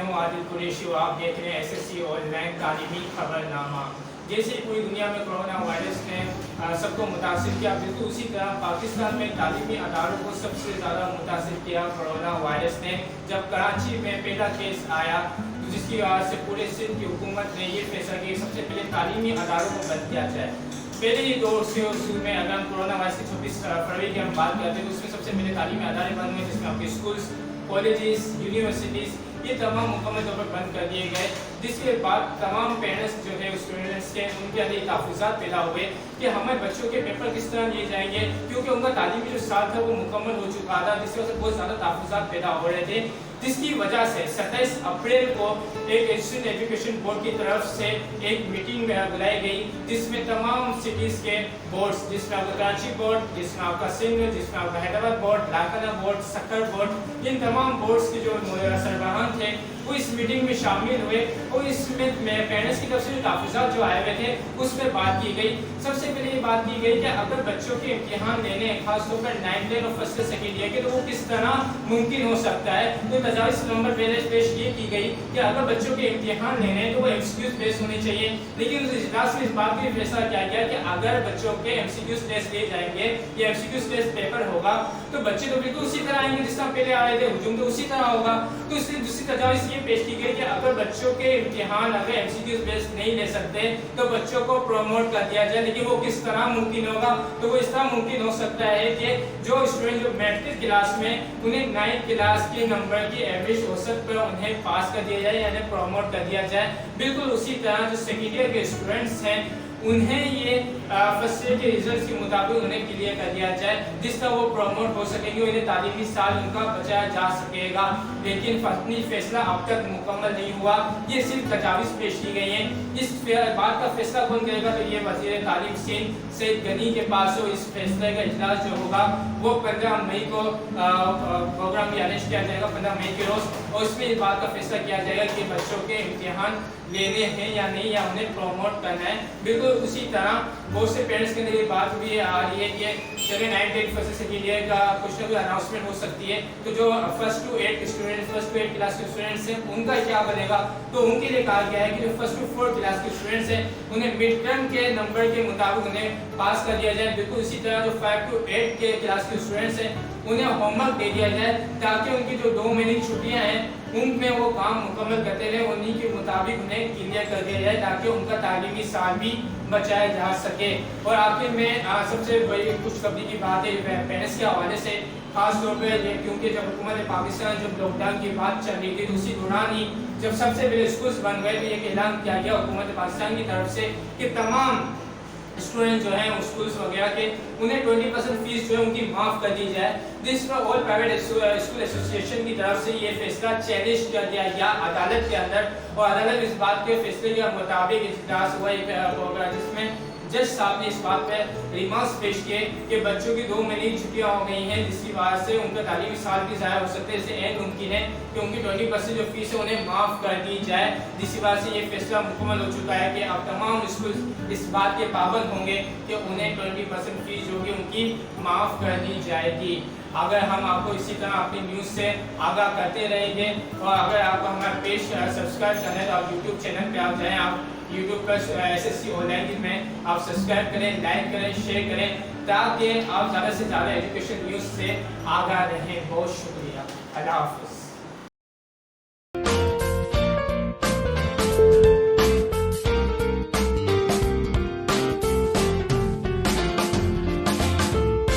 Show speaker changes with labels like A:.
A: हूँ आदिल कुरैशी और आप देख रहे हैं एसएससी ऑनलाइन तालीमी खबरनामा। जैसे पूरी दुनिया में कोरोना वायरस ने सबको मुतासिर किया, बिल्कुल उसी तरह पाकिस्तान में तालीमी अदारों को सबसे ज़्यादा मुतासिर किया कोरोना वायरस ने। जब कराची में पहला केस आया तो जिसकी वजह से पूरे सिंध की हुकूमत ने ये फैसला किया सबसे पहले तालीमी अदारों को बंद किया जाए। पहले ही दौर से शुरू में अगर हम कोरोना वायरस की 26 फरवरी की हम बात करते हैं तो उसमें सबसे पहले तालीमी अदारे बंद हुए, जिसमें आपके स्कूल्स, कॉलेजेस, यूनिवर्सिटीज़ ये तमाम मुकम्मल तौर पर बंद कर दिए गए। जिसके बाद तमाम पेरेंट्स जो है स्टूडेंट्स के उनके अंदर तहफ़्फ़ुज़ात पैदा हुए कि हमारे बच्चों के पेपर किस तरह लिए जाएंगे, क्योंकि उनका तालीमी जो साल था वो मुकम्मल हो चुका था, जिसकी वजह से बहुत ज़्यादा तहफ़्फ़ुज़ात पैदा हो रहे थे। जिसकी वजह से 27 अप्रैल को एक स्टूडेंट एजुकेशन बोर्ड की तरफ से एक मीटिंग बुलाई गई, जिसमें तमाम सिटीज़ के बोर्ड्स, जिसमें आपका कराची बोर्ड, जिसमें आपका सिंध, जिसमें आपका हैदराबाद बोर्ड, लाकाना बोर्ड, सक्कर बोर्ड, इन तमाम बोर्ड्स के जो सरबराहान थे वो इस मीटिंग में शामिल हुए और इसमें पेरेंट्स की तरफ से जो तहफ़्फ़ुज़ात जो आए हुए थे उस पर बात की गई। सबसे पहले ये बात की गई कि अगर बच्चों के इम्तिहान लेने खासतौर पर 9th 10th और फर्स्ट सेकेंड ईयर के तो वो किस तरह मुमकिन हो सकता है। तो तजावीज़ नंबर पहले पेश ये की गई कि अगर बच्चों के इम्तिहान लेने हैं तो वो MCQs बेस होने चाहिए, लेकिन उस इजलास में इस बात का फैसला किया गया कि अगर बच्चों के MCQs टेस्ट लिए जाएंगे या MCQs टेस्ट पेपर होगा तो बच्चे तो बिल्कुल उसी तरह आएंगे जिस तरह पहले आए थे, हुजूम तो उसी तरह होगा। तो इसलिए दूसरी तजावीज़ पेश की गई कि अगर बच्चों के इम्तिहान अगर MCQs बेस नहीं ले सकते तो बच्चों को प्रमोट कर दिया जाए, लेकिन वो किस तरह मुमकिन होगा। तो वो इस तरह मुमकिन हो सकता है कि जो स्टूडेंट जो मैट्रिक क्लास में उन्हें 9th क्लास के नंबर की एवरेज औसत पर उन्हें पास कर दिया जाए यानी प्रमोट कर दिया जाए। बिल्कुल उसी तरह जो सेकेंड ईयर के स्टूडेंट्स हैं उन्हें ये फर्स्ट ईयर के रिजल्ट के मुताबिक उन्हें क्लियर कर दिया जाए, जिसका वो प्रमोट हो सकेंगे, उन्हें तालीमी साल उनका बचाया जा सकेगा। लेकिन फैसला अब तक मुकम्मल नहीं हुआ, ये सिर्फ तजावीज़ पेश की गई हैं। इस बात का फैसला कौन करेगा तो ये वज़ीर तालीम सिंध सैयद गनी के पास हो। इस फैसले का इजलास जो होगा वो 15 मई को प्रोग्राम भी अरेंज किया जाएगा, 15 मई के रोज़, और इसमें इस बात का फैसला किया जाएगा कि बच्चों के इम्तिहान लेने हैं या नहीं, या उन्हें प्रमोट करना है। बिल्कुल उसी तरह बहुत से पेरेंट्स के अंदर ये बात भी आ रही है कि चलिए 9th 10th first second year का कुछ ना कुछ अनाउंसमेंट हो सकती है, तो जो फर्स्ट टू 8 क्लास के स्टूडेंट्स हैं उनका क्या बनेगा। तो उनके लिए कहा गया है कि जो फर्स्ट टू 4 क्लास के स्टूडेंट्स हैं उन्हें मिड टर्म के नंबर के मुताबिक उन्हें पास कर दिया जाए। बिल्कुल इसी तरह जो 5 to 8 के क्लास के स्टूडेंट्स हैं उन्हें होमवर्क दे दिया जाए, ताकि उनकी जो 2 महीने की छुट्टियाँ हैं उनमें वो काम मुकम्मल करते रहे, उन्हीं के मुताबिक उन्हें क्लियर कर दिया जाए ताकि उनका तालीमी साल भी बचाया जा सके। और आखिर में सबसे बड़ी कुछ कभी की बात है पेरेंट्स के हवाले से, खास तौर पर क्योंकि जब हुकूमत पाकिस्तान जब लॉकडाउन की बात चल रही थी तो उसी दौरान ही जब सबसे पहले स्कूल्स बंद हुए तो एक ऐलान किया गया हुकूमत पाकिस्तान की तरफ से कि तमाम स्टूडेंट जो हैं स्कूल्स वगैरह के उन्हें 20% फीस जो है उनकी माफ़ कर दी जाए। जिस पर ऑल प्राइवेट स्कूल एसोसिएशन की तरफ से ये फैसला चैलेंज कर दिया गया अदालत के अंदर, और अदालत इस बात के फैसले के मुताबिक इजलास हुआ जिसमें जज साहब ने इस बात पर रिमार्क्स पेश किए कि बच्चों की 2 महीने की छुट्टियाँ हो गई हैं, जिसकी वजह से उनका तालीमी साल भी ज़ाया हो सकता है। इससे एन मुमकिन है कि उनकी 20% जो फीस है उन्हें माफ़ कर दी जाए, जिसकी वजह से ये फैसला मुकम्मल हो चुका है कि अब तमाम स्कूल इस बात के पाबंद होंगे कि उन्हें 20% फीस जो होगी उनकी माफ़ कर दी जाएगी। अगर हम आपको इसी तरह अपनी न्यूज़ से आगाह करते रहेंगे, और अगर आपको हमारा पेज सब्सक्राइब करना है तो आप यूट्यूब चैनल पे आप जाएँ, आप यूट्यूब पर SSC ऑनलाइन में आप सब्सक्राइब करें, लाइक करें, शेयर करें, ताकि आप ज़्यादा से ज़्यादा एजुकेशन न्यूज़ से आगाह रहें। बहुत शुक्रिया, अल्लाह हाफ़िज़।